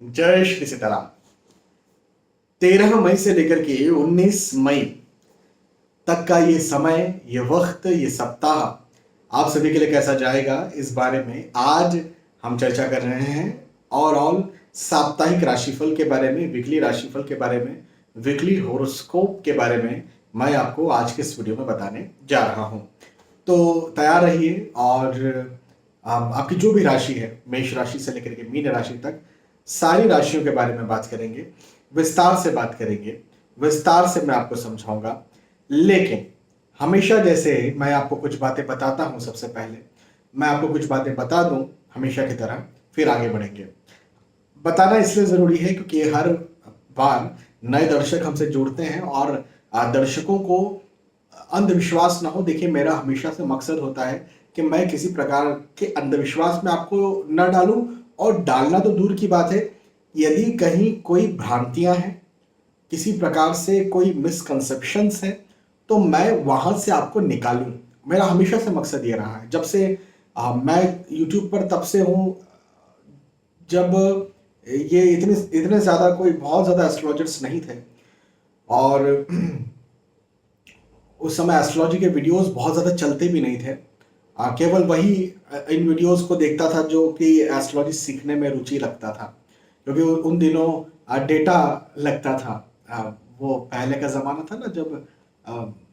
जय श्री सीताराम। 13 मई से लेकर के 19 मई तक का ये समय, ये वक्त, ये सप्ताह आप सभी के लिए कैसा जाएगा, इस बारे में आज हम चर्चा कर रहे हैं। ओवरऑल साप्ताहिक राशिफल के बारे में, वीकली राशिफल के बारे में, वीकली होरोस्कोप के बारे में मैं आपको आज के इस वीडियो में बताने जा रहा हूं। तो तैयार रहिए और आपकी जो भी राशि है, मेष राशि से लेकर के मीन राशि तक, सारी राशियों के बारे में बात करेंगे, विस्तार से बात करेंगे, विस्तार से मैं आपको समझाऊंगा। लेकिन हमेशा जैसे मैं आपको कुछ बातें बताता हूं, सबसे पहले मैं आपको कुछ बातें बता दूं हमेशा की तरह, फिर आगे बढ़ेंगे। बताना इसलिए जरूरी है क्योंकि हर बार नए दर्शक हमसे जुड़ते हैं और दर्शकों को अंधविश्वास ना हो। देखिए, मेरा हमेशा से मकसद होता है कि मैं किसी प्रकार के अंधविश्वास में आपको न डालूं, और डालना तो दूर की बात है, यदि कहीं कोई भ्रांतियां हैं, किसी प्रकार से कोई मिसकंसेप्शंस है, तो मैं वहां से आपको निकालूं। मेरा हमेशा से मकसद ये रहा है। जब से मैं YouTube पर तब से हूं, जब ये इतने इतने ज्यादा कोई बहुत ज्यादा एस्ट्रोलॉजर्स नहीं थे, और उस समय एस्ट्रोलॉजी के वीडियोस बहुत ज़्यादा चलते भी नहीं थे। केवल वही इन वीडियोस को देखता था जो कि एस्ट्रोलॉजी सीखने में रुचि रखता था, क्योंकि उन दिनों डेटा लगता था। वो पहले का ज़माना था ना, जब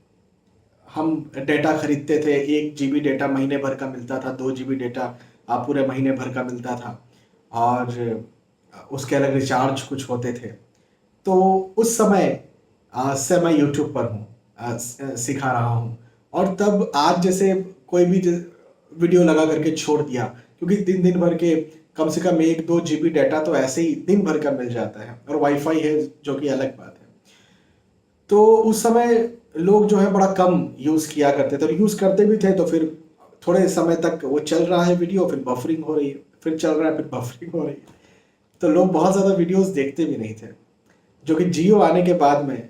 हम डेटा खरीदते थे। 1 GB डेटा महीने भर का मिलता था, 2 GB डेटा पूरे महीने भर का मिलता था, और उसके अलग रिचार्ज कुछ होते थे। तो उस समय से मैं यूट्यूब पर हूँ, सिखा रहा हूँ। और तब आज जैसे कोई भी वीडियो लगा करके छोड़ दिया, क्योंकि दिन दिन भर के कम से कम 1-2 GB डाटा तो ऐसे ही दिन भर का मिल जाता है, और वाईफाई है जो कि अलग बात है। तो उस समय लोग जो है बड़ा कम यूज़ किया करते थे, और यूज़ करते भी थे तो फिर थोड़े समय तक वो चल रहा है वीडियो, फिर बफरिंग हो रही है, फिर चल रहा है, फिर बफरिंग हो रही है। तो लोग बहुत ज़्यादा वीडियोस देखते भी नहीं थे, जो कि जियो आने के बाद में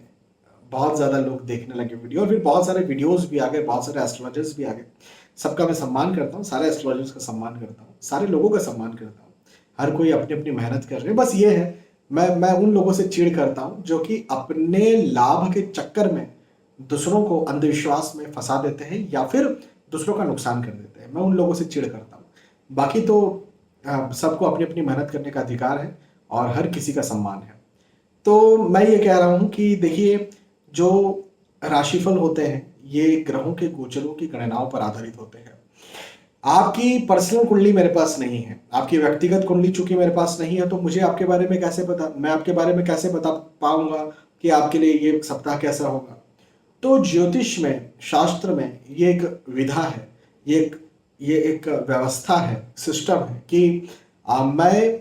बहुत ज़्यादा लोग देखने लगे वीडियो, और फिर बहुत सारे वीडियोस भी आ गए, बहुत सारे एस्ट्रोलॉजर्स भी आ गए। सबका मैं सम्मान करता हूँ, सारे एस्ट्रोलॉजर्स का सम्मान करता हूँ, सारे लोगों का सम्मान करता हूँ। हर कोई अपनी अपनी मेहनत कर रहे हैं। बस ये है, मैं उन लोगों से चिढ़ करता हूँ जो कि अपने लाभ के चक्कर में दूसरों को अंधविश्वास में फंसा देते हैं या फिर दूसरों का नुकसान कर देते हैं। मैं उन लोगों से चिढ़ करता हूँ। बाकी तो सबको अपनी अपनी मेहनत करने का अधिकार है, और हर किसी का सम्मान है। तो मैं ये कह रहा हूँ कि देखिए, जो राशिफल होते हैं ये ग्रहों के गोचरों की गणनाओं पर आधारित होते हैं। आपकी पर्सनल कुंडली मेरे पास नहीं है, आपकी व्यक्तिगत कुंडली चूंकि मेरे पास नहीं है, तो मुझे आपके बारे में कैसे पता, मैं आपके बारे में कैसे बता पाऊंगा कि आपके लिए ये सप्ताह कैसा होगा। तो ज्योतिष में, शास्त्र में ये एक विधा है, ये एक व्यवस्था है, सिस्टम है कि मैं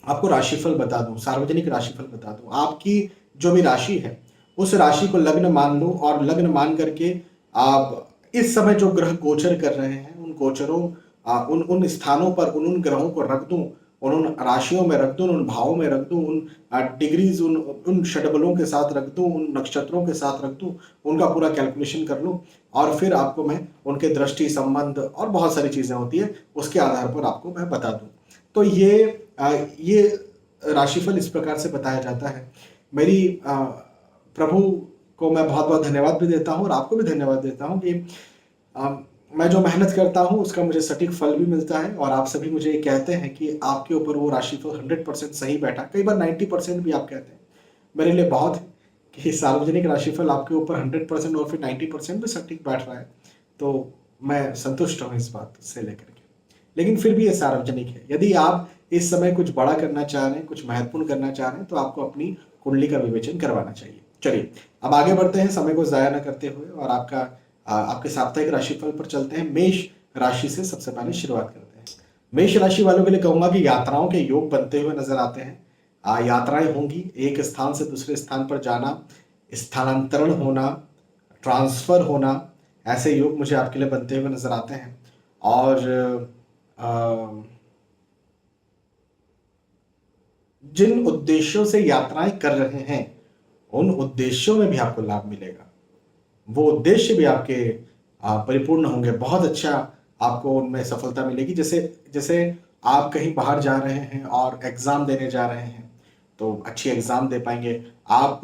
आपको राशिफल बता दूं, सार्वजनिक राशिफल बता दूं। आपकी जो भी राशि है उस राशि को लग्न मान लो, और लग्न मान करके आप इस समय जो ग्रह गोचर कर रहे हैं उन गोचरों, उन उन स्थानों पर उन ग्रहों को रख दूं, उन राशियों में रख दूं, उन भावों में रख दूं, उन डिग्रीज, उन षटबलों के साथ रख दूं, उन नक्षत्रों के साथ रख दूं, उनका पूरा कैलकुलेशन कर लूं, और फिर आपको मैं उनके दृष्टि, संबंध और बहुत सारी चीजें होती है, उसके आधार पर आपको मैं बता दूं। तो ये राशिफल इस प्रकार से बताया जाता है। मेरी प्रभु को मैं बहुत बहुत धन्यवाद भी देता हूँ, और आपको भी धन्यवाद देता हूँ कि मैं जो मेहनत करता हूँ उसका मुझे सटीक फल भी मिलता है। और आप सभी मुझे कहते हैं कि आपके ऊपर वो राशिफल 100% सही बैठा, कई बार 90% भी आप कहते हैं। मेरे लिए बहुत है कि सार्वजनिक राशिफल आपके ऊपर 100% और फिर 90% भी सटीक बैठ रहा है, तो मैं संतुष्ट हूँ इस बात से लेकर के। लेकिन फिर भी ये सार्वजनिक है। यदि आप इस समय कुछ बड़ा करना चाह रहे हैं, कुछ महत्वपूर्ण करना चाह रहे हैं, तो आपको अपनी कुंडली का विवेचन करवाना चाहिए। चलिए अब आगे बढ़ते हैं, समय को जाया न करते हुए, और आपके साप्ताहिक राशिफल पर चलते हैं। मेष राशि से सबसे पहले शुरुआत करते हैं। मेष राशि वालों के लिए कहूंगा कि यात्राओं के योग बनते हुए नजर आते हैं। यात्राएं होंगी, एक स्थान से दूसरे स्थान पर जाना, स्थानांतरण होना, ट्रांसफर होना, ऐसे योग मुझे आपके लिए बनते हुए नजर आते हैं। और जिन उद्देश्यों से यात्राएं कर रहे हैं उन उद्देश्यों में भी आपको लाभ मिलेगा, वो उद्देश्य भी आपके परिपूर्ण होंगे। बहुत अच्छा आपको उनमें सफलता मिलेगी। जैसे जैसे आप कहीं बाहर जा रहे हैं और एग्ज़ाम देने जा रहे हैं तो अच्छी एग्ज़ाम दे पाएंगे। आप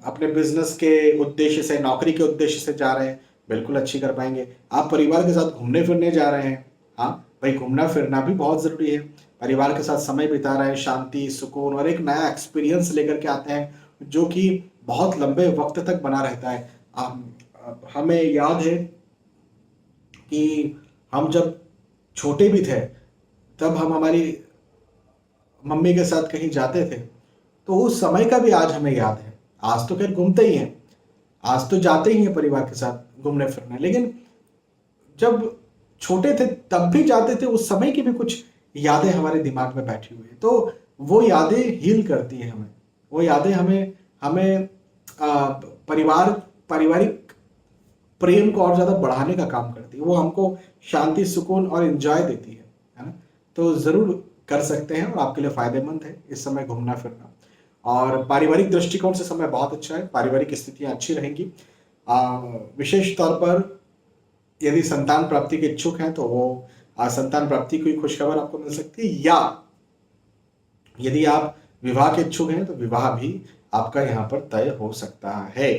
अपने बिजनेस के उद्देश्य से, नौकरी के उद्देश्य से जा रहे हैं, बिल्कुल अच्छी कर पाएंगे। आप परिवार के साथ घूमने फिरने जा रहे हैं, हाँ भाई, घूमना फिरना भी बहुत ज़रूरी है। परिवार के साथ समय बिता रहे हैं, शांति, सुकून और एक नया एक्सपीरियंस लेकर के आते हैं जो कि बहुत लंबे वक्त तक बना रहता है। हमें याद है कि हम जब छोटे भी थे तब हम हमारी मम्मी के साथ कहीं जाते थे तो उस समय का भी आज हमें याद है। आज तो खैर घूमते ही हैं, आज तो जाते ही हैं परिवार के साथ घूमने फिरने, लेकिन जब छोटे थे तब भी जाते थे, उस समय की भी कुछ यादें हमारे दिमाग में बैठी हुई है। तो वो यादें हील करती हैं हमें, वो यादें हमें हमें परिवार पारिवारिक प्रेम को और ज़्यादा बढ़ाने का काम करती है। वो हमको शांति, सुकून और एंजॉय देती है ना। तो ज़रूर कर सकते हैं और आपके लिए फ़ायदेमंद है इस समय घूमना फिरना। और पारिवारिक दृष्टिकोण से समय बहुत अच्छा है, पारिवारिक स्थितियाँ अच्छी रहेंगी। विशेष तौर पर यदि संतान प्राप्ति के इच्छुक हैं तो वो संतान प्राप्ति की खुशखबर आपको मिल सकती है, या यदि आप विवाह के इच्छुक हैं तो विवाह भी आपका यहाँ पर तय हो सकता है।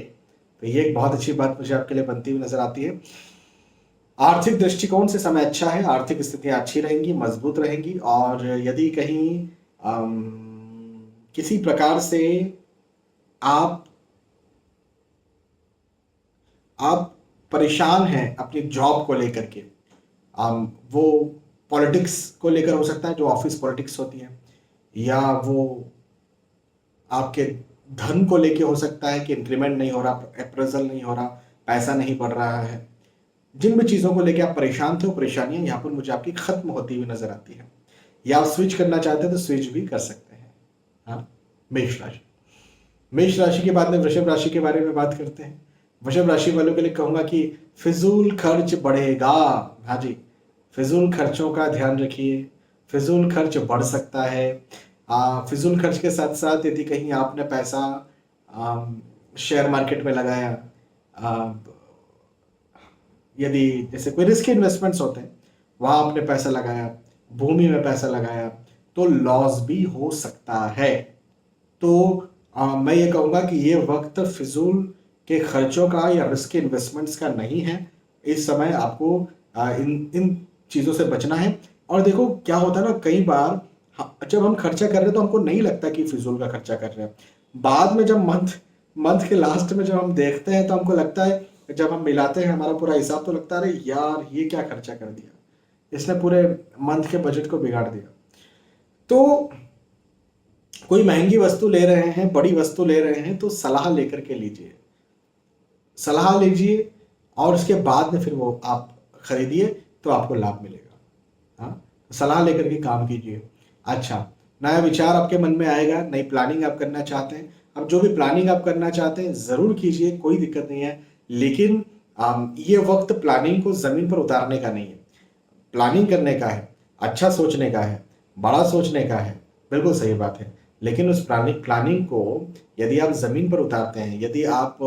तो ये एक बहुत अच्छी बात मुझे आपके लिए बनती हुई नजर आती है। आर्थिक दृष्टिकोण से समय अच्छा है, आर्थिक स्थितियां अच्छी रहेंगी, मजबूत रहेंगी। और यदि कहीं किसी प्रकार से आप आप परेशान हैं अपनी जॉब को लेकर के, वो पॉलिटिक्स को लेकर हो सकता है, जो ऑफिस पॉलिटिक्स होती है, या वो आपके धन को लेके हो सकता है कि इंक्रीमेंट नहीं हो रहा, अप्रेजल नहीं हो रहा, पैसा नहीं बढ़ रहा है। जिन भी चीज़ों को लेके आप परेशान थे वो परेशानियां यहाँ पर मुझे आपकी खत्म होती हुई नजर आती है। या आप स्विच करना चाहते हैं तो स्विच भी कर सकते हैं। हाँ, मेष राशि। मेष राशि के बाद में वृषभ राशि के बारे में बात करते हैं। वृषभ राशि वालों के लिए कहूंगा कि फिजूल खर्च बढ़ेगा। हाँ जी, फिजूल खर्चों का ध्यान रखिए, फिजूल खर्च बढ़ सकता है। फिजूल खर्च के साथ साथ यदि कहीं आपने पैसा शेयर मार्केट में लगाया, यदि जैसे कोई रिस्की इन्वेस्टमेंट्स होते हैं वहां आपने पैसा लगाया, भूमि में पैसा लगाया, तो लॉस भी हो सकता है। तो मैं ये कहूँगा कि ये वक्त फिजूल के खर्चों का या रिस्की इन्वेस्टमेंट्स का नहीं है। इस समय आपको इन इन चीज़ों से बचना है। और देखो क्या होता है ना, कई बार जब हम खर्चा कर रहे हैं तो हमको नहीं लगता कि फिजूल का खर्चा कर रहे हैं। बाद में जब मंथ मंथ के लास्ट में जब हम देखते हैं तो हमको लगता है, जब हम मिलाते हैं हमारा पूरा हिसाब, तो लगता है अरे यार ये क्या खर्चा कर दिया, इसने पूरे मंथ के बजट को बिगाड़ दिया। तो कोई महंगी वस्तु ले रहे हैं, बड़ी वस्तु ले रहे हैं, तो सलाह लेकर के लीजिए, सलाह लीजिए और उसके बाद में फिर वो आप खरीदिए तो आपको लाभ मिलेगा। हाँ, सलाह लेकर के काम कीजिए। अच्छा, नया विचार आपके मन में आएगा, नई प्लानिंग आप करना चाहते हैं। अब जो भी प्लानिंग आप करना चाहते हैं ज़रूर कीजिए, कोई दिक्कत नहीं है, लेकिन ये वक्त प्लानिंग को ज़मीन पर उतारने का नहीं है। प्लानिंग करने का है, अच्छा सोचने का है, बड़ा सोचने का है, बिल्कुल सही बात है। लेकिन उस प्लानिंग को यदि आप ज़मीन पर उतारते हैं, यदि आप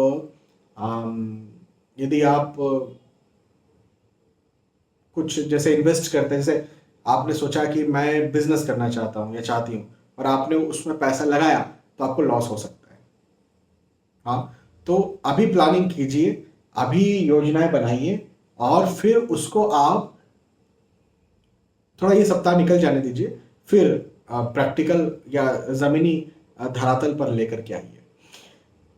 कुछ जैसे इन्वेस्ट करते हैं, जैसे आपने सोचा कि मैं बिजनेस करना चाहता हूँ या चाहती हूँ, और आपने उसमें पैसा लगाया, तो आपको लॉस हो सकता है। हाँ, तो अभी प्लानिंग कीजिए, अभी योजनाएं बनाइए, और फिर उसको आप थोड़ा ये सप्ताह निकल जाने दीजिए, फिर प्रैक्टिकल या ज़मीनी धरातल पर लेकर के आइए।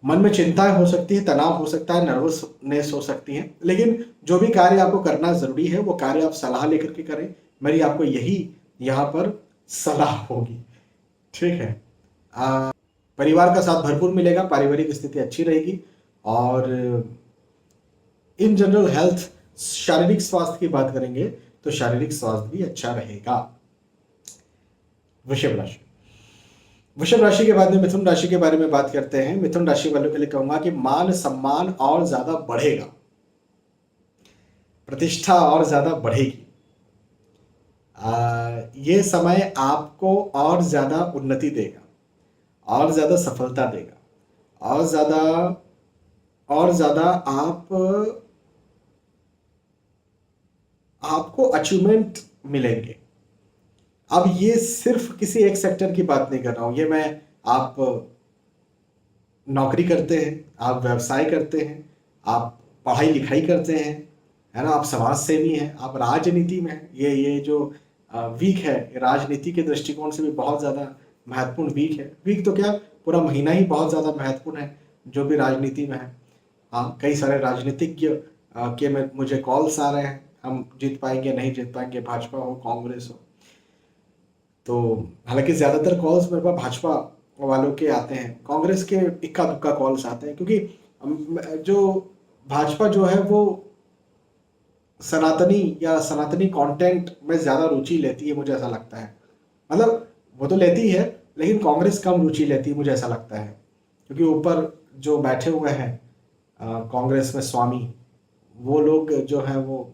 मन में चिंताएं हो सकती है, तनाव हो सकता है, नर्वसनेस हो सकती है, लेकिन जो भी कार्य आपको करना जरूरी है वो कार्य आप सलाह लेकर के करें। मेरी आपको यही यहाँ पर सलाह होगी, ठीक है। परिवार का साथ भरपूर मिलेगा, पारिवारिक स्थिति अच्छी रहेगी, और इन जनरल हेल्थ, शारीरिक स्वास्थ्य की बात करेंगे तो शारीरिक स्वास्थ्य भी अच्छा रहेगा। वृषभ राशि। वृषभ राशि के बाद में मिथुन राशि के बारे में बात करते हैं। मिथुन राशि वालों के लिए कहूंगा कि मान सम्मान और ज्यादा बढ़ेगा, प्रतिष्ठा और ज्यादा बढ़ेगी। ये समय आपको और ज्यादा उन्नति देगा, और ज्यादा सफलता देगा, और ज्यादा आपको अचीवमेंट मिलेंगे। अब ये सिर्फ किसी एक सेक्टर की बात नहीं कर रहा हूँ, ये मैं आप नौकरी करते हैं, आप व्यवसाय करते हैं, आप पढ़ाई लिखाई करते हैं, है ना, आप समाज सेवी हैं, आप राजनीति में हैं, ये जो वीक है, राजनीति के दृष्टिकोण से भी बहुत ज़्यादा महत्वपूर्ण वीक है। वीक तो क्या, पूरा महीना ही बहुत ज़्यादा महत्वपूर्ण है जो भी राजनीति में है। हाँ, कई सारे राजनीतिज्ञ के मुझे कॉल्स आ रहे हैं, हम जीत पाएंगे नहीं जीत पाएंगे, भाजपा हो कांग्रेस हो। तो हालांकि ज़्यादातर कॉल्स मेरे पास भाजपा वालों के आते हैं, कांग्रेस के इक्का दुक्का कॉल्स आते हैं, क्योंकि जो भाजपा जो है वो सनातनी या सनातनी कंटेंट में ज़्यादा रुचि लेती है, मुझे ऐसा लगता है। मतलब वो तो लेती है, लेकिन कांग्रेस कम रुचि लेती है, मुझे ऐसा लगता है, क्योंकि ऊपर जो बैठे हुए हैं कांग्रेस में स्वामी, वो लोग जो हैं वो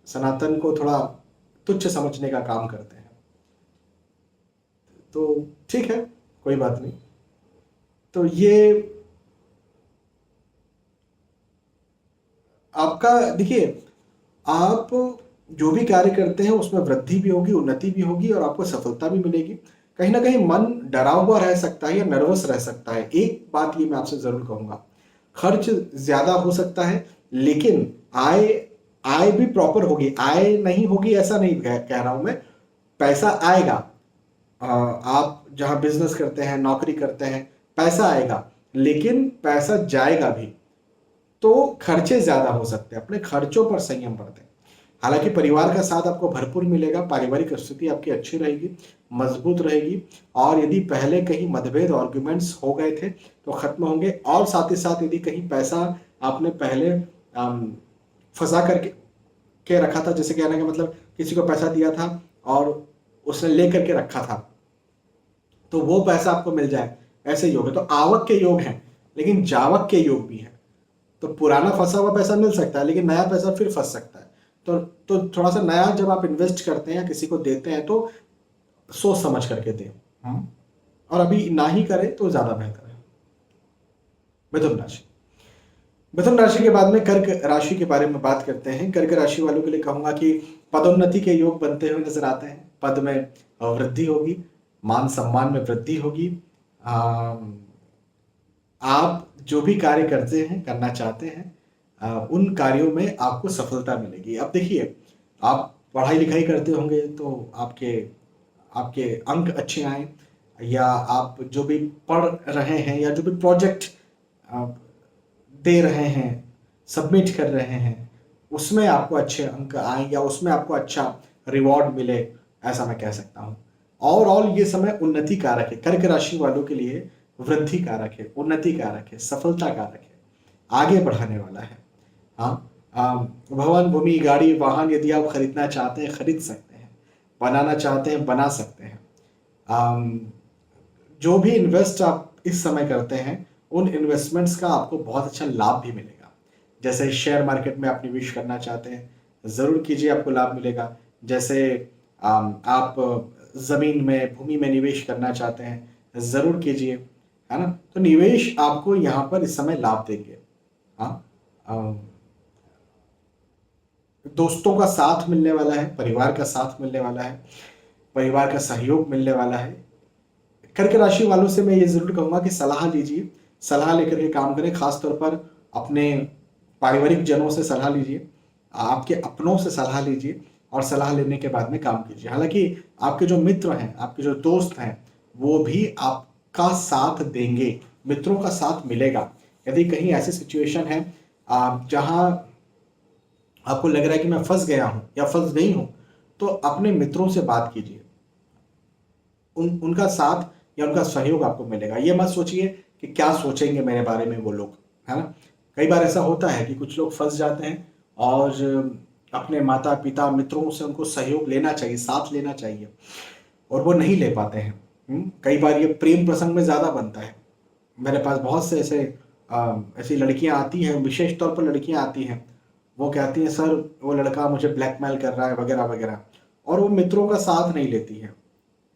सनातन को थोड़ा तुच्छ समझने का काम करते हैं। तो ठीक है, कोई बात नहीं। तो ये आपका देखिए, आप जो भी कार्य करते हैं उसमें वृद्धि भी होगी, उन्नति भी होगी और आपको सफलता भी मिलेगी। कहीं ना कहीं मन डरा हुआ रह सकता है या नर्वस रह सकता है। एक बात ये मैं आपसे जरूर कहूंगा, खर्च ज्यादा हो सकता है लेकिन आय आय भी प्रॉपर होगी। आय नहीं होगी ऐसा नहीं कह रहा हूं मैं, पैसा आएगा। आप जहां बिजनेस करते हैं, नौकरी करते हैं, पैसा आएगा, लेकिन पैसा जाएगा भी। तो खर्चे ज्यादा हो सकते हैं, अपने खर्चों पर संयम बरतें। हालांकि परिवार का साथ आपको भरपूर मिलेगा, पारिवारिक स्थिति आपकी अच्छी रहेगी, मजबूत रहेगी, और यदि पहले कहीं मतभेद आर्ग्यूमेंट्स हो गए थे तो खत्म होंगे। और साथ ही साथ यदि कहीं पैसा आपने पहले फंसा के रखा था, जैसे कहने का मतलब किसी को पैसा दिया था और उसने ले करके रखा था, तो वो पैसा आपको मिल जाए, ऐसे योग है। तो आवक के योग हैं लेकिन जावक के योग भी हैं। तो पुराना फंसा हुआ पैसा मिल सकता है लेकिन नया पैसा फिर फंस सकता है। तो थोड़ा सा नया जब आप इन्वेस्ट करते हैं या किसी को देते हैं तो सोच समझ करके दें, और अभी ना ही करें तो ज्यादा बेहतर है। मिथुन राशि, मिथुन राशि के बाद में कर्क राशि के बारे में बात करते हैं। कर्क राशि वालों के लिए कहूंगा कि पदोन्नति के योग बनते हुए नजर आते हैं। पद में वृद्धि होगी, मान सम्मान में वृद्धि होगी। आप जो भी कार्य करते हैं, करना चाहते हैं, उन कार्यों में आपको सफलता मिलेगी। अब देखिए, आप पढ़ाई लिखाई करते होंगे तो आपके आपके अंक अच्छे आए, या आप जो भी पढ़ रहे हैं या जो भी प्रोजेक्ट दे रहे हैं, सबमिट कर रहे हैं, उसमें आपको अच्छे अंक आए या उसमें आपको अच्छा रिवॉर्ड मिले, ऐसा मैं कह सकता हूँ। ओवरऑल ये समय उन्नति कारक है। कर्क राशि वालों के लिए वृद्धि कारक है, उन्नति कारक है, सफलता कारक है, आगे बढ़ाने वाला है। हाँ, भवन भूमि गाड़ी वाहन यदि आप खरीदना चाहते हैं खरीद सकते हैं, बनाना चाहते हैं बना सकते हैं। जो भी इन्वेस्ट आप इस समय करते हैं उन इन्वेस्टमेंट्स का आपको बहुत अच्छा लाभ भी मिलेगा। जैसे शेयर मार्केट में आप निवेश करना चाहते हैं, जरूर कीजिए, आपको लाभ मिलेगा। जैसे आप जमीन में, भूमि में निवेश करना चाहते हैं, जरूर कीजिए, है ना। तो निवेश आपको यहाँ पर इस समय लाभ देंगे। हाँ, दोस्तों का साथ मिलने वाला है, परिवार का साथ मिलने वाला है, परिवार का सहयोग मिलने वाला है। कर्क राशि वालों से मैं ये जरूर कहूंगा कि सलाह लीजिए, सलाह लेकर के काम करें। खासतौर पर अपने पारिवारिक जनों से सलाह लीजिए, आपके अपनों से सलाह लीजिए और सलाह लेने के बाद में काम कीजिए। हालांकि आपके जो मित्र हैं, आपके जो दोस्त हैं, वो भी आपका साथ देंगे, मित्रों का साथ मिलेगा। यदि कहीं ऐसी सिचुएशन है जहां आपको लग रहा है कि मैं फंस गया हूं या फंस गई हूं, तो अपने मित्रों से बात कीजिए, उनका साथ या उनका सहयोग आपको मिलेगा। ये मत सोचिए कि क्या सोचेंगे मेरे बारे में वो लोग, है ना। कई बार ऐसा होता है कि कुछ लोग फंस जाते हैं और अपने माता पिता मित्रों से उनको सहयोग लेना चाहिए, साथ लेना चाहिए, और वो नहीं ले पाते हैं। कई बार ये प्रेम प्रसंग में ज़्यादा बनता है। मेरे पास बहुत से ऐसी लड़कियां आती हैं, विशेष तौर पर लड़कियां आती हैं, वो कहती हैं सर वो लड़का मुझे ब्लैकमेल कर रहा है वगैरह वगैरह, और वो मित्रों का साथ नहीं लेती है।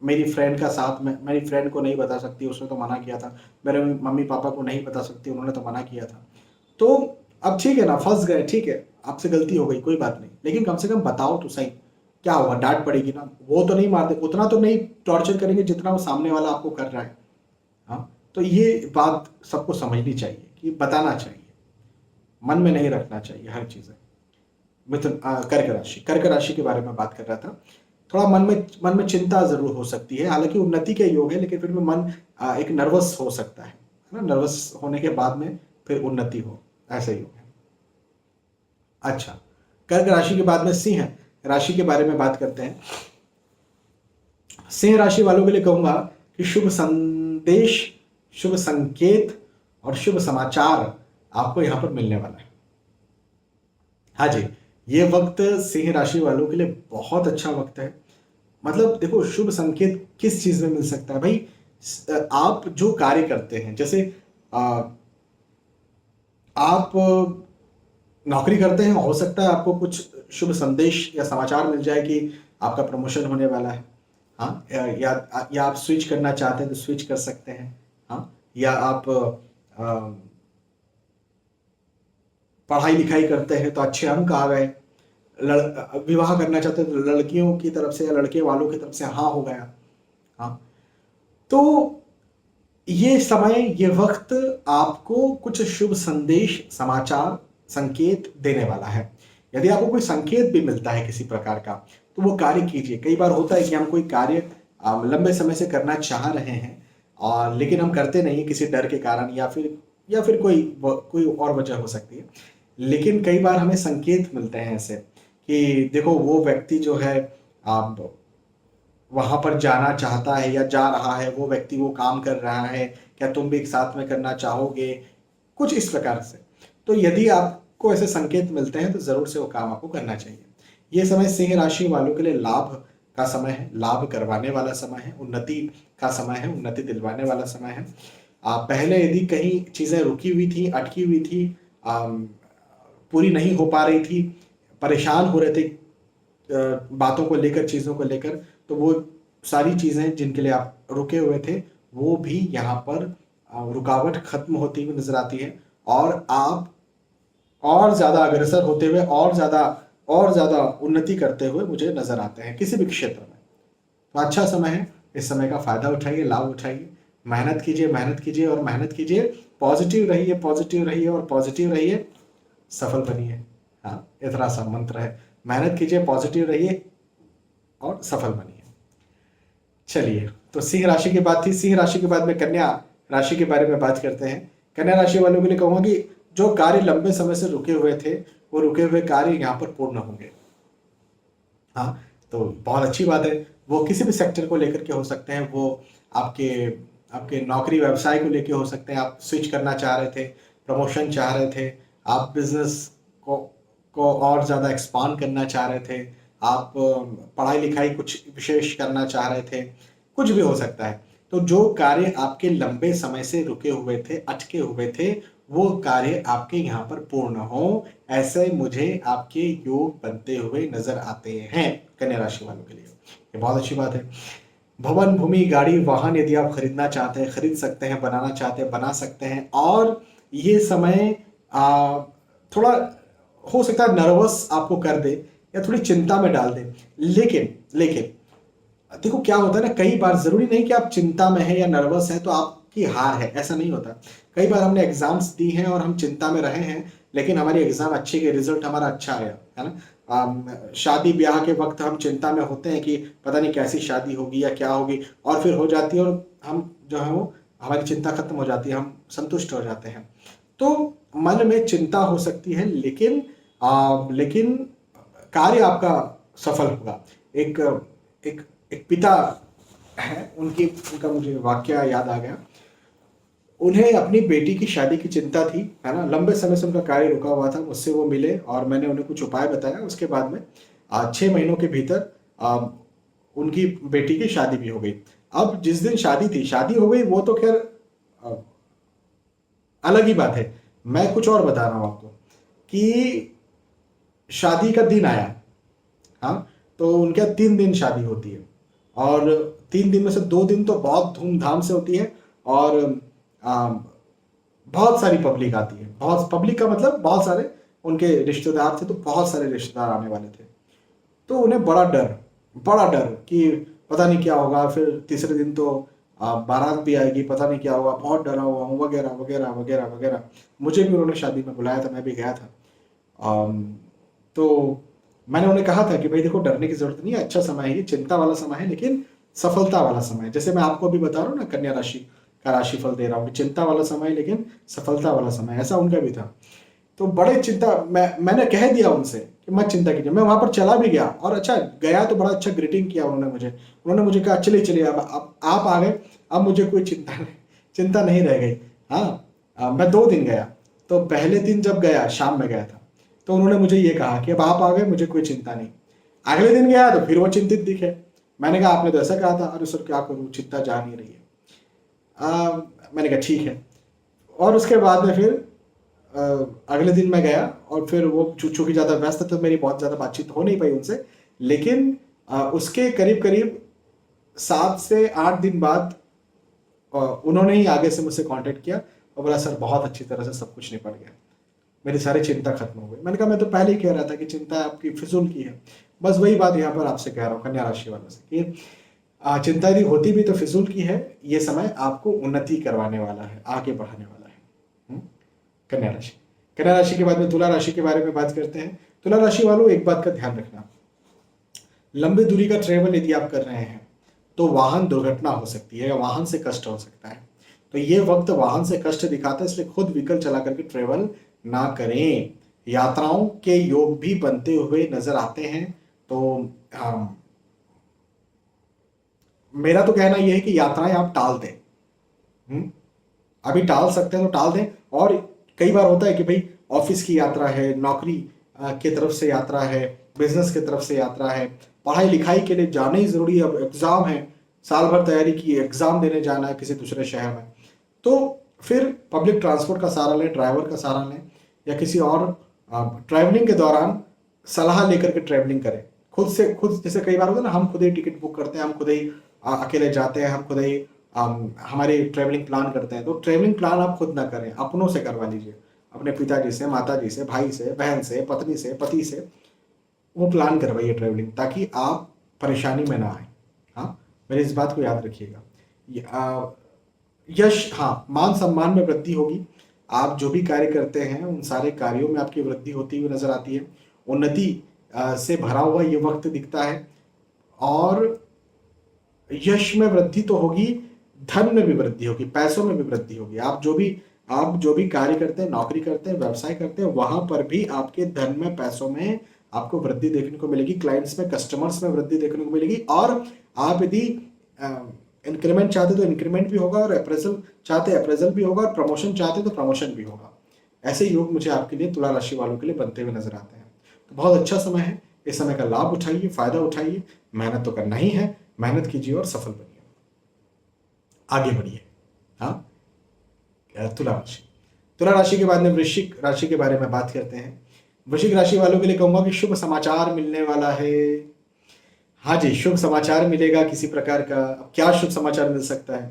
मेरी फ्रेंड का साथ में, मेरी फ्रेंड को नहीं बता सकती, उसने तो मना किया था, मेरे मम्मी पापा को नहीं बता सकती, उन्होंने तो मना किया था। तो अब ठीक है ना, फंस गए, ठीक है, आपसे गलती हो गई, कोई बात नहीं, लेकिन कम से कम बताओ तो सही, क्या होगा, डांट पड़ेगी ना, वो तो नहीं मारते, उतना तो नहीं टॉर्चर करेंगे जितना वो सामने वाला आपको कर रहा है। हाँ, तो ये बात सबको समझनी चाहिए कि बताना चाहिए, मन में नहीं रखना चाहिए हर चीजें। मिथुन कर्क राशि के बारे में बात कर रहा था। थोड़ा मन में चिंता जरूर हो सकती है, हालांकि उन्नति के योग है, लेकिन फिर भी मन एक नर्वस हो सकता है ना, नर्वस होने के बाद में फिर उन्नति हो, ऐसा योग है। अच्छा, कर्क राशि के बाद में सिंह राशि के बारे में बात करते हैं। सिंह राशि वालों के लिए कहूंगा कि शुभ संदेश, शुभ संकेत और शुभ समाचार आपको यहां पर मिलने वाला है। हाँ जी, ये वक्त सिंह राशि वालों के लिए बहुत अच्छा वक्त है। मतलब देखो, शुभ संकेत किस चीज में मिल सकता है भाई, आप जो कार्य करते हैं, जैसे आ, आप नौकरी करते हैं, हो सकता है आपको कुछ शुभ संदेश या समाचार मिल जाए कि आपका प्रमोशन होने वाला है। हाँ, या आप स्विच करना चाहते हैं तो स्विच कर सकते हैं। हाँ, या आप पढ़ाई लिखाई करते हैं तो अच्छे अंक आ गए, विवाह करना चाहते हैं तो लड़कियों की तरफ से या लड़के वालों की तरफ से हाँ हो गया। हाँ, तो ये समय, ये वक्त आपको कुछ शुभ संदेश, समाचार, संकेत देने वाला है। यदि आपको कोई संकेत भी मिलता है किसी प्रकार का, तो वो कार्य कीजिए। कई बार होता है कि हम कोई कार्य लंबे समय से करना चाह रहे हैं, और लेकिन हम करते नहीं किसी डर के कारण, या फिर कोई और वजह हो सकती है। लेकिन कई बार हमें संकेत मिलते हैं ऐसे कि देखो, वो व्यक्ति जो है आप वहां पर जाना चाहता है या जा रहा है, वो व्यक्ति वो काम कर रहा है, क्या तुम भी एक साथ में करना चाहोगे, कुछ इस प्रकार से। तो यदि आपको ऐसे संकेत मिलते हैं तो जरूर से वो काम आपको करना चाहिए। ये समय सिंह राशि वालों के लिए लाभ का समय है, लाभ करवाने वाला समय है, उन्नति का समय है, उन्नति दिलवाने वाला समय है। पहले यदि कहीं चीजें रुकी हुई थी, अटकी हुई थी, पूरी नहीं हो पा रही थी, परेशान हो रहे थे बातों को लेकर, चीजों को लेकर, तो वो सारी चीजें जिनके लिए आप रुके हुए थे, वो भी यहाँ पर रुकावट खत्म होती हुई नजर आती है, और आप और ज्यादा अग्रसर होते हुए, और ज्यादा उन्नति करते हुए मुझे नजर आते हैं किसी भी क्षेत्र में। तो अच्छा समय है, इस समय का फायदा उठाइए, लाभ उठाइए, मेहनत कीजिए, मेहनत कीजिए और मेहनत कीजिए, पॉजिटिव रहिए, पॉजिटिव रहिए और पॉजिटिव रहिए, सफल बनिए। हाँ, इतना सा मंत्र है, मेहनत कीजिए, पॉजिटिव रहिए और सफल बनिए। चलिए, तो सिंह राशि की बात थी। सिंह राशि के बाद में कन्या राशि के बारे में बात करते हैं। कन्या राशि वालों के लिए कहूंगा कि जो कार्य लंबे समय से रुके हुए थे, वो रुके हुए कार्य यहाँ पर पूर्ण होंगे। हाँ, तो बहुत अच्छी बात है। वो किसी भी सेक्टर को लेकर के हो सकते हैं, वो आपके आपके नौकरी व्यवसाय को लेकर हो सकते हैं, आप स्विच करना चाह रहे थे, प्रमोशन चाह रहे थे, आप बिजनेस को और ज़्यादा एक्सपांड करना चाह रहे थे, आप पढ़ाई लिखाई कुछ विशेष करना चाह रहे थे, कुछ भी हो सकता है। तो जो कार्य आपके लंबे समय से रुके हुए थे, अटके हुए थे, वो कार्य आपके यहाँ पर पूर्ण हो, ऐसे मुझे आपके योग बनते हुए नजर आते हैं कन्या राशि वालों के लिए। ये बहुत अच्छी बात है। भवन, भूमि, गाड़ी, वाहन यदि आप खरीदना चाहते हैं, खरीद सकते हैं, बनाना चाहते हैं, बना सकते हैं। और ये समय थोड़ा हो सकता है नर्वस आपको कर दे या थोड़ी चिंता में डाल दे, लेकिन लेकिन देखो क्या होता है ना, कई बार जरूरी नहीं कि आप चिंता में है या नर्वस है तो आपकी हार है, ऐसा नहीं होता। कई बार हमने एग्जाम्स दी हैं और हम चिंता में रहे हैं, लेकिन हमारी एग्जाम अच्छे के रिजल्ट हमारा अच्छा आया है ना। शादी ब्याह के वक्त हम चिंता में होते हैं कि पता नहीं कैसी शादी होगी या क्या होगी, और फिर हो जाती है और हम जो है वो, हमारी चिंता खत्म हो जाती है, हम संतुष्ट हो जाते हैं। तो मन में चिंता हो सकती है, लेकिन कार्य आपका सफल होगा। एक एक एक पिता है, उनका मुझे वाक्य याद आ गया। उन्हें अपनी बेटी की शादी की चिंता थी, है ना, लंबे समय से उनका कार्य रुका हुआ था। मुझसे वो मिले और मैंने उन्हें कुछ उपाय बताया। उसके बाद में 6 महीनों के भीतर उनकी बेटी की शादी भी हो गई। अब जिस दिन शादी थी, शादी हो गई, वो तो खैर अलग ही बात है। मैं कुछ और बता रहा हूं आपको कि शादी का दिन आया। हाँ, तो उनके 3 दिन शादी होती है, और 3 दिन में से 2 दिन तो बहुत धूमधाम से होती है, और बहुत सारी पब्लिक आती है। बहुत पब्लिक का मतलब बहुत सारे उनके रिश्तेदार थे, तो बहुत सारे रिश्तेदार आने वाले थे। तो उन्हें बड़ा डर कि पता नहीं क्या होगा, फिर तीसरे दिन तो बारात भी आएगी, पता नहीं क्या होगा, बहुत डरा हुआ हूँ वगैरह वगैरह वगैरह वगैरह। मुझे भी उन्होंने शादी में बुलाया था, मैं भी गया था। अम, तो मैंने उन्हें कहा था कि भाई देखो, डरने की जरूरत नहीं है, अच्छा समय है ये, चिंता वाला समय है लेकिन सफलता वाला समय है। जैसे मैं आपको अभी बता रहा हूँ ना, कन्या राशि का राशिफल दे रहा हूँ कि चिंता वाला समय है लेकिन सफलता वाला समय है, ऐसा उनका भी था। तो बड़े चिंता, मैंने कह दिया उनसे कि मत चिंता कीजिए। मैं वहां पर चला भी गया और अच्छा गया तो बड़ा अच्छा ग्रीटिंग किया उन्होंने मुझे कहा चलिए चलिए, अब आप आ गए, अब मुझे कोई चिंता नहीं रह गई। हाँ, मैं 2 दिन गया। तो पहले दिन जब गया, शाम में गया था, तो उन्होंने मुझे ये कहा कि अब आप आ गए, मुझे कोई चिंता नहीं। अगले दिन गया तो फिर वो चिंतित दिखे। मैंने कहा आपने तो ऐसा कहा था। अरे सर क्या करूँ, चिंता जा नहीं रही है। मैंने कहा ठीक है। और उसके बाद में फिर अ, अगले दिन मैं गया और फिर वो चूंकि ज़्यादा व्यस्त तो मेरी बहुत ज़्यादा बातचीत हो नहीं पाई उनसे। लेकिन उसके करीब करीब 7 से 8 दिन बाद उन्होंने ही आगे से मुझसे कांटेक्ट किया और बोला सर बहुत अच्छी तरह से सब कुछ निपट गया, मेरी सारी चिंता खत्म हो गई। मैंने कहा मैं तो पहले ही कह रहा था कि चिंता आपकी फिजूल की है। बस वही बात यहाँ पर आपसे कह रहा हूँ कन्या राशि वालों से कि चिंता यदि होती भी तो फिजूल की है। ये समय आपको उन्नति करवाने वाला है, आगे बढ़ाने वाला है। कन्या राशि। कन्या राशि के बाद में तुला राशि के बारे में बात करते हैं। तुला राशि वालों, एक बात का ध्यान रखना, लंबी दूरी का ट्रेवल यदि आप कर रहे हैं तो वाहन दुर्घटना हो सकती है या वाहन से कष्ट हो सकता है। तो ये वक्त वाहन से कष्ट दिखाता है, इसलिए खुद व्हीकल चला करके ट्रेवल ना करें। यात्राओं के योग भी बनते हुए नजर आते हैं। तो मेरा तो कहना यह है कि यात्राएं आप टाल दें। अभी टाल सकते हैं तो टाल दें। और कई बार होता है कि भाई ऑफिस की यात्रा है, नौकरी की तरफ से यात्रा है, बिजनेस की तरफ से यात्रा है, पढ़ाई लिखाई के लिए जाना ही जरूरी है, अब एग्जाम है, साल भर तैयारी की, एग्जाम देने जाना है किसी दूसरे शहर में, तो फिर पब्लिक ट्रांसपोर्ट का सहारा लें, ड्राइवर का सहारा लें, या किसी और ट्रैवलिंग के दौरान सलाह लेकर के ट्रैवलिंग करें। खुद से खुद, जैसे कई बार होता है ना, हम खुद ही टिकट बुक करते हैं, हम खुद ही अकेले जाते हैं, हम खुद ही हमारी ट्रैवलिंग प्लान करते हैं। तो ट्रैवलिंग प्लान आप खुद ना करें, अपनों से करवा लीजिए, अपने पिताजी से, माताजी से, भाई से, बहन से, पत्नी से, पति से, वो प्लान करवाइए ट्रैवलिंग, ताकि आप परेशानी में ना आए। हाँ, मेरी इस बात को याद रखिएगा। यश, हाँ, मान सम्मान में वृद्धि होगी। आप जो भी कार्य करते हैं उन सारे कार्यों में आपकी वृद्धि होती हुई नजर आती है। उन्नति से भरा हुआ ये वक्त दिखता है। और यश में वृद्धि तो होगी, धन में भी वृद्धि होगी, पैसों में भी वृद्धि होगी। आप जो भी कार्य करते हैं, नौकरी करते हैं, व्यवसाय करते हैं, वहां पर भी आपके धन में, पैसों में आपको वृद्धि देखने को मिलेगी। क्लाइंट्स में, कस्टमर्स में वृद्धि देखने को मिलेगी। और आप यदि इंक्रीमेंट चाहते तो इंक्रीमेंट भी होगा, और अप्रेजल चाहते अप्रेजल भी होगा, और प्रमोशन चाहते तो प्रमोशन भी होगा। ऐसे योग मुझे आपके लिए, तुला राशि वालों के लिए बनते हुए नजर आते हैं। तो बहुत अच्छा समय है, इस समय का लाभ उठाइए, फायदा उठाइए। मेहनत तो करना ही है, मेहनत कीजिए और सफल बनिए, आगे बढ़िए। हाँ, तुला राशि। तुला राशि के बाद में वृश्चिक राशि के बारे में बात करते हैं। वृश्चिक राशि वालों के लिए कहूंगा कि शुभ समाचार मिलने वाला है। हाँ जी, शुभ समाचार मिलेगा किसी प्रकार का। अब क्या शुभ समाचार मिल सकता है?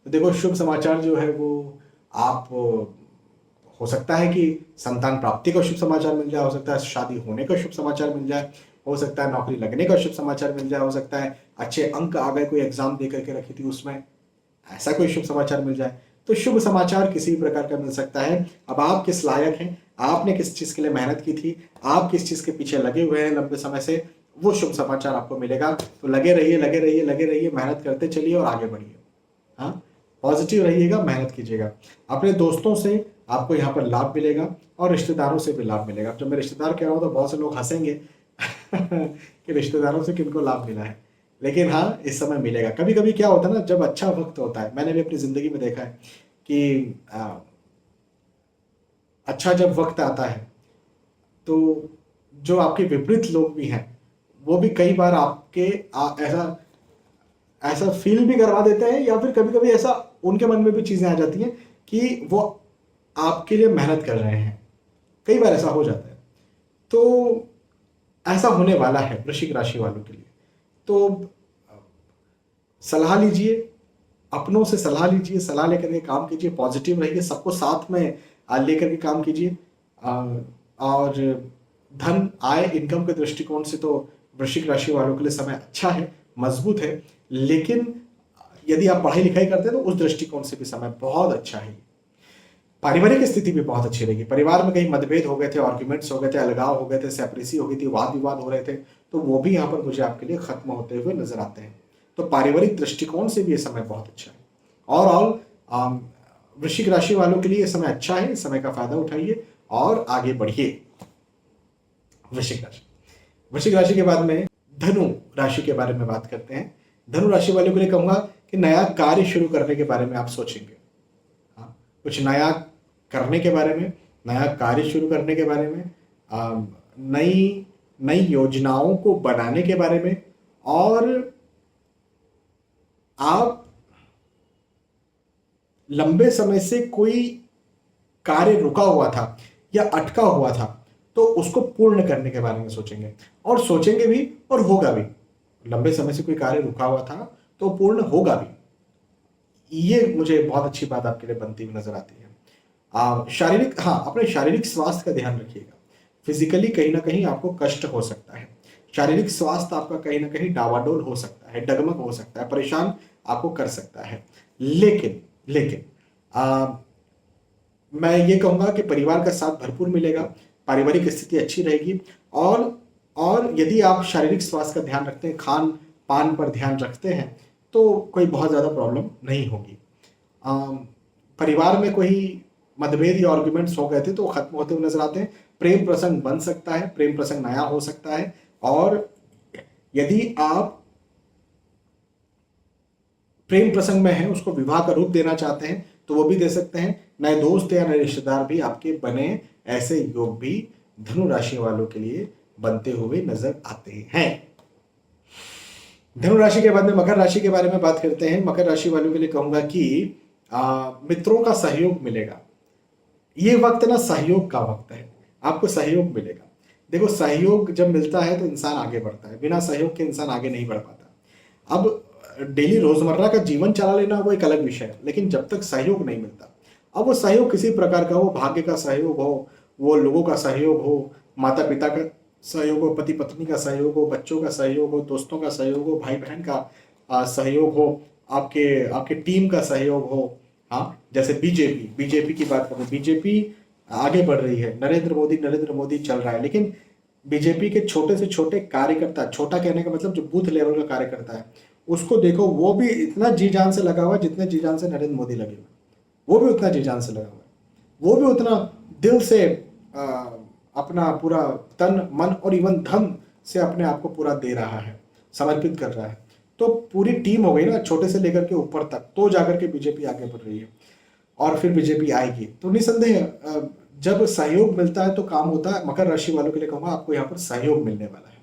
तो देखो, शुभ समाचार जो है वो आप, हो सकता है कि संतान प्राप्ति का शुभ समाचार मिल जाए, हो सकता है शादी होने का शुभ समाचार मिल जाए, हो सकता है नौकरी लगने का शुभ समाचार मिल जाए, हो सकता है अच्छे अंक आ गए, कोई एग्जाम दे करके रखी थी उसमें, ऐसा कोई शुभ समाचार मिल जाए। तो शुभ समाचार किसी भी प्रकार का मिल सकता है। अब आप किस लायक हैं, आपने किस चीज के लिए मेहनत की थी, आप किस चीज के पीछे लगे हुए हैं लंबे समय से, वो शुभ समाचार आपको मिलेगा। तो लगे रहिए, लगे रहिए, लगे रहिए, मेहनत करते चलिए और आगे बढ़िए। हाँ, पॉजिटिव रहिएगा, मेहनत कीजिएगा। अपने दोस्तों से आपको यहाँ पर लाभ मिलेगा और रिश्तेदारों से भी लाभ मिलेगा। जब मैं रिश्तेदार कह रहा हूँ तो बहुत से लोग हंसेंगे कि रिश्तेदारों से किनको लाभ मिला है, लेकिन हाँ, इस समय मिलेगा। कभी कभी क्या होता है ना, जब अच्छा वक्त होता है, मैंने भी अपनी जिंदगी में देखा है कि अच्छा जब वक्त आता है तो जो आपके विपरीत लोग भी हैं वो भी कई बार आपके ऐसा ऐसा फील भी करवा देते हैं, या फिर कभी कभी ऐसा उनके मन में भी चीजें आ जाती हैं कि वो आपके लिए मेहनत कर रहे हैं। कई बार ऐसा हो जाता है। तो ऐसा होने वाला है वृश्चिक राशि वालों के लिए। तो सलाह लीजिए, अपनों से सलाह लीजिए, सलाह लेकर के काम कीजिए, पॉजिटिव रहिए, सबको साथ में लेकर के काम कीजिए। और धन, आय, इनकम के दृष्टिकोण से तो वृश्चिक राशि वालों के लिए समय अच्छा है, मजबूत है, लेकिन यदि आप पढ़ाई लिखाई करते हैं तो उस दृष्टिकोण से भी समय बहुत अच्छा है। पारिवारिक स्थिति भी बहुत अच्छी रहेगी। परिवार में कहीं मतभेद हो गए थे, आर्ग्यूमेंट्स हो गए थे, अलगाव हो गए थे, सेपरेसी हो गई थी, वाद विवाद हो रहे थे, तो वो भी यहाँ पर मुझे आपके लिए खत्म होते हुए नजर आते हैं। तो पारिवारिक दृष्टिकोण से भी ये समय बहुत अच्छा है। ओवरऑल वृश्चिक राशि वालों के लिए ये समय अच्छा है, इस समय का फायदा उठाइए और आगे बढ़िए। वृश्चिक राशि के बाद में धनु राशि के बारे में बात करते हैं। धनु राशि वालों के लिए कहूंगा कि नया कार्य शुरू करने के बारे में आप सोचेंगे। हाँ, कुछ नया करने के बारे में, नया कार्य शुरू करने के बारे में, नई नई योजनाओं को बनाने के बारे में, और आप लंबे समय से कोई कार्य रुका हुआ था या अटका हुआ था तो उसको पूर्ण करने के बारे में सोचेंगे, और सोचेंगे भी और होगा भी। लंबे समय से कोई कार्य रुका हुआ था तो पूर्ण होगा भी। ये मुझे बहुत अच्छी बात आपके लिए बनती हुई नजर आती है। शारीरिक, हाँ, अपने शारीरिक स्वास्थ्य का ध्यान रखिएगा। फिजिकली कहीं ना कहीं आपको कष्ट हो सकता है, शारीरिक स्वास्थ्य आपका कहीं ना कहीं डावाडोल हो सकता है, डगमग हो सकता है, परेशान आपको कर सकता है। लेकिन लेकिन मैं ये कहूंगा कि परिवार का साथ भरपूर मिलेगा, पारिवारिक स्थिति अच्छी रहेगी, और यदि आप शारीरिक स्वास्थ्य का ध्यान रखते हैं, खान पान पर ध्यान रखते हैं, तो कोई बहुत ज़्यादा प्रॉब्लम नहीं होगी। परिवार में कोई मतभेद या आर्ग्यूमेंट्स हो गए थे तो वो खत्म होते हुए नजर आते हैं। प्रेम प्रसंग बन सकता है, प्रेम प्रसंग नया हो सकता है, और यदि आप प्रेम प्रसंग में हैं, उसको विवाह का रूप देना चाहते हैं तो वो भी दे सकते हैं। नए दोस्त या नए रिश्तेदार भी आपके बने, ऐसे योग भी धनु राशि वालों के लिए बनते हुए नजर आते हैं। धनु राशि के बाद में मकर राशि के बारे में बात करते हैं। मकर राशि वालों के लिए कहूंगा कि मित्रों का सहयोग मिलेगा। ये वक्त ना सहयोग का वक्त है, आपको सहयोग मिलेगा। देखो, सहयोग जब मिलता है तो इंसान आगे बढ़ता है, बिना सहयोग के इंसान आगे नहीं बढ़ पाता। अब डेली रोजमर्रा का जीवन चला लेना वो एक अलग विषय है, लेकिन जब तक सहयोग नहीं मिलता, अब वो सहयोग किसी प्रकार का हो, भाग्य का सहयोग हो, वो लोगों का सहयोग हो, माता पिता का सहयोग हो, पति पत्नी का सहयोग हो, बच्चों का सहयोग हो, दोस्तों का सहयोग हो, भाई बहन का सहयोग हो, आपके आपके टीम का सहयोग हो। हाँ, जैसे बीजेपी की बात करें, बीजेपी आगे बढ़ रही है, नरेंद्र मोदी चल रहा है, लेकिन बीजेपी के छोटे से छोटे कार्यकर्ता, छोटा कहने का मतलब जो बूथ लेवल का कार्यकर्ता है, उसको देखो, वो भी इतना जी जान से लगा हुआ है जितने जी जान से नरेंद्र मोदी लगे हुए, वो भी उतना जी जान से लगा हुआ है, वो भी उतना दिल से अपना पूरा तन मन और इवन धन से अपने आप को पूरा दे रहा है, समर्पित कर रहा है। तो पूरी टीम हो गई ना, छोटे से लेकर के ऊपर तक, तो जाकर के बीजेपी आगे बढ़ रही है, और फिर बीजेपी आएगी। तो निसंदेह जब सहयोग मिलता है तो काम होता है। मकर राशि वालों के लिए कहूँगा आपको यहाँ पर सहयोग मिलने वाला है।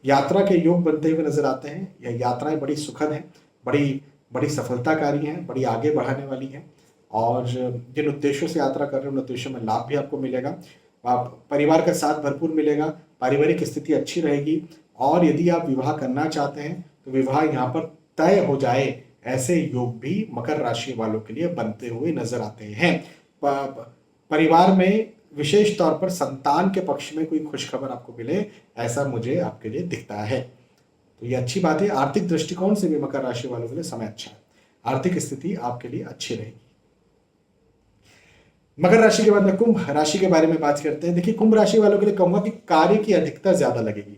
यात्रा के योग बनते हुए नजर आते हैं। यह यात्राएं बड़ी सुखद हैं, बड़ी बड़ी सफलताकारी हैं, बड़ी आगे बढ़ाने वाली हैं, और जिन उद्देश्यों से यात्रा कर रहे हैं उन उद्देश्यों में लाभ भी आपको मिलेगा। आप परिवार का साथ भरपूर मिलेगा, पारिवारिक स्थिति अच्छी रहेगी, और यदि आप विवाह करना चाहते हैं तो विवाह यहाँ पर तय हो जाए, ऐसे योग भी मकर राशि वालों के लिए बनते हुए नजर आते हैं। परिवार में विशेष तौर पर संतान के पक्ष में कोई खुशखबर आपको मिले, ऐसा मुझे आपके लिए दिखता है, तो ये अच्छी बात है। आर्थिक दृष्टिकोण से भी मकर राशि वालों के लिए समय अच्छा है, आर्थिक स्थिति आपके लिए अच्छी रहेगी। मकर राशि के बाद में कुंभ राशि के बारे में बात करते हैं। देखिए, कुंभ राशि वालों के लिए कहूंगा कि कार्य की अधिकता ज्यादा लगेगी,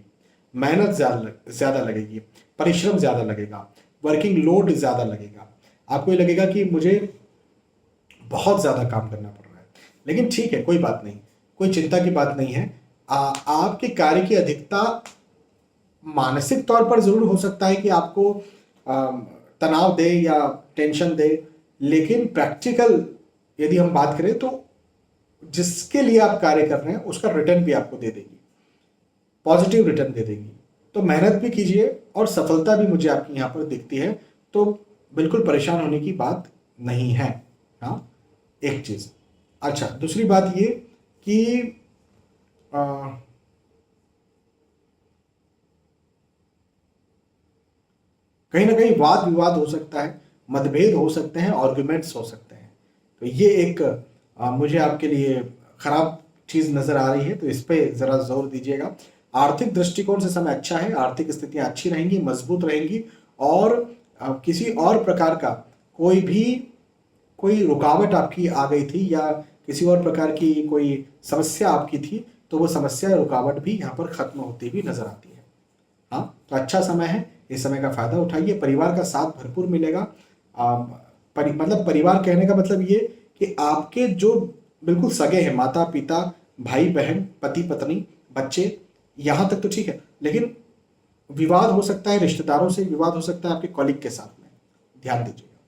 मेहनत ज्यादा लगेगी, परिश्रम ज्यादा लगेगा, वर्किंग लोड ज्यादा लगेगा। आपको ये लगेगा कि मुझे बहुत ज्यादा काम करना पड़ रहा है, लेकिन ठीक है, कोई बात नहीं, कोई चिंता की बात नहीं है। आपके कार्य की अधिकता मानसिक तौर पर जरूर हो सकता है कि आपको तनाव दे या टेंशन दे, लेकिन प्रैक्टिकल यदि हम बात करें तो जिसके लिए आप कार्य कर रहे हैं उसका रिटर्न भी आपको दे देगी, पॉजिटिव रिटर्न दे देगी। तो मेहनत भी कीजिए और सफलता भी मुझे आपकी यहाँ पर दिखती है, तो बिल्कुल परेशान होने की बात नहीं है। हाँ, एक चीज। अच्छा, दूसरी बात ये कि कहीं ना कहीं वाद विवाद हो सकता है, मतभेद हो सकते हैं, आर्ग्यूमेंट्स हो सकते हैं, तो ये एक मुझे आपके लिए खराब चीज नजर आ रही है, तो इस पे जरा जोर दीजिएगा। आर्थिक दृष्टिकोण से समय अच्छा है, आर्थिक स्थितियां अच्छी रहेंगी, मजबूत रहेंगी, और किसी और प्रकार का कोई रुकावट आपकी आ गई थी या किसी और प्रकार की कोई समस्या आपकी थी, तो वो समस्या या रुकावट भी यहाँ पर खत्म होती हुई नजर आती है। हाँ, तो अच्छा समय है, इस समय का फायदा उठाइए। परिवार का साथ भरपूर मिलेगा। मतलब परिवार कहने का मतलब ये कि आपके जो बिल्कुल सगे हैं, माता पिता, भाई बहन, पति पत्नी, बच्चे, यहाँ तक तो ठीक है, लेकिन विवाद हो सकता है, रिश्तेदारों से विवाद हो सकता है, आपके कॉलिग के साथ में, ध्यान दीजिएगा।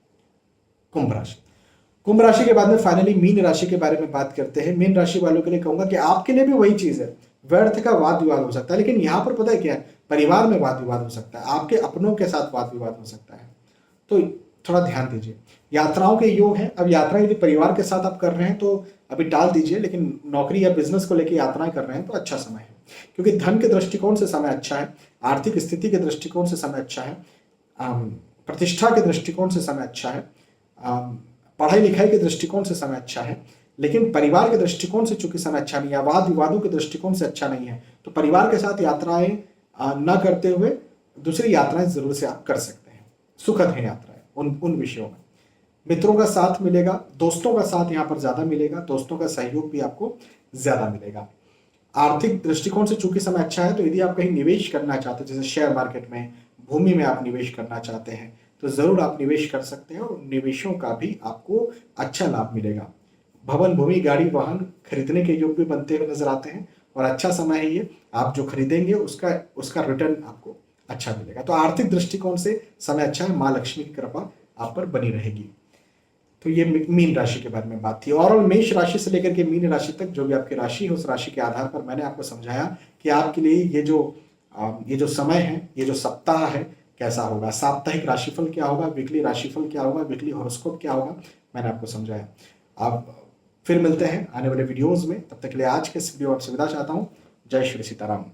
कुंभ राशि, कुंभ राशि के बाद में फाइनली मीन राशि के बारे में बात करते हैं। मीन राशि वालों के लिए कहूंगा कि आपके लिए भी वही चीज है, व्यर्थ का वाद विवाद हो सकता है, लेकिन यहां पर पता है क्या है, परिवार में वाद विवाद हो सकता है, आपके अपनों के साथ वाद विवाद हो सकता है, तो थोड़ा ध्यान दीजिए। यात्राओं के योग हैं। अब यात्रा यदि परिवार के साथ आप कर रहे हैं तो अभी टाल दीजिए, लेकिन नौकरी या बिजनेस को लेकर यात्राएं कर रहे हैं तो अच्छा समय है, क्योंकि धन के दृष्टिकोण से समय अच्छा है, आर्थिक स्थिति के दृष्टिकोण से समय अच्छा है, प्रतिष्ठा के दृष्टिकोण से समय अच्छा है, पढ़ाई लिखाई के दृष्टिकोण से समय अच्छा है, लेकिन परिवार के दृष्टिकोण से चूंकि समय अच्छा नहीं है, वाद विवादों के दृष्टिकोण से अच्छा नहीं है, तो परिवार के साथ यात्राएं न करते हुए दूसरी यात्राएं जरूर से आप कर सकते हैं। सुखद है यात्राएं उन विषयों में। मित्रों का साथ मिलेगा, दोस्तों का साथ यहाँ पर ज्यादा मिलेगा, दोस्तों का सहयोग भी आपको ज्यादा मिलेगा। आर्थिक दृष्टिकोण से चूंकि समय अच्छा है, तो यदि आप कहीं निवेश करना चाहते हैं, जैसे शेयर मार्केट में, भूमि में आप निवेश करना चाहते हैं, तो जरूर आप निवेश कर सकते हैं और निवेशों का भी आपको अच्छा लाभ मिलेगा। भवन, भूमि, गाड़ी, वाहन खरीदने के योग भी बनते हुए नजर आते हैं, और अच्छा समय है ये। आप जो खरीदेंगे उसका रिटर्न आपको अच्छा मिलेगा। तो आर्थिक दृष्टिकोण से समय अच्छा है, माँ लक्ष्मी की कृपा आप पर बनी रहेगी। तो ये मीन राशि के बारे में बात थी। और मेष राशि से लेकर के मीन राशि तक जो भी आपकी राशि है, उस राशि के आधार पर मैंने आपको समझाया कि आपके लिए ये जो समय है, ये जो सप्ताह है, कैसा होगा। साप्ताहिक राशिफल क्या होगा, वीकली राशिफल क्या होगा, वीकली हॉरोस्कोप क्या होगा, मैंने आपको समझाया। आप फिर मिलते हैं आने वाले वीडियोज में, तब तक के लिए आज के इस वीडियो आपसे विदा चाहता हूँ। जय श्री सीताराम।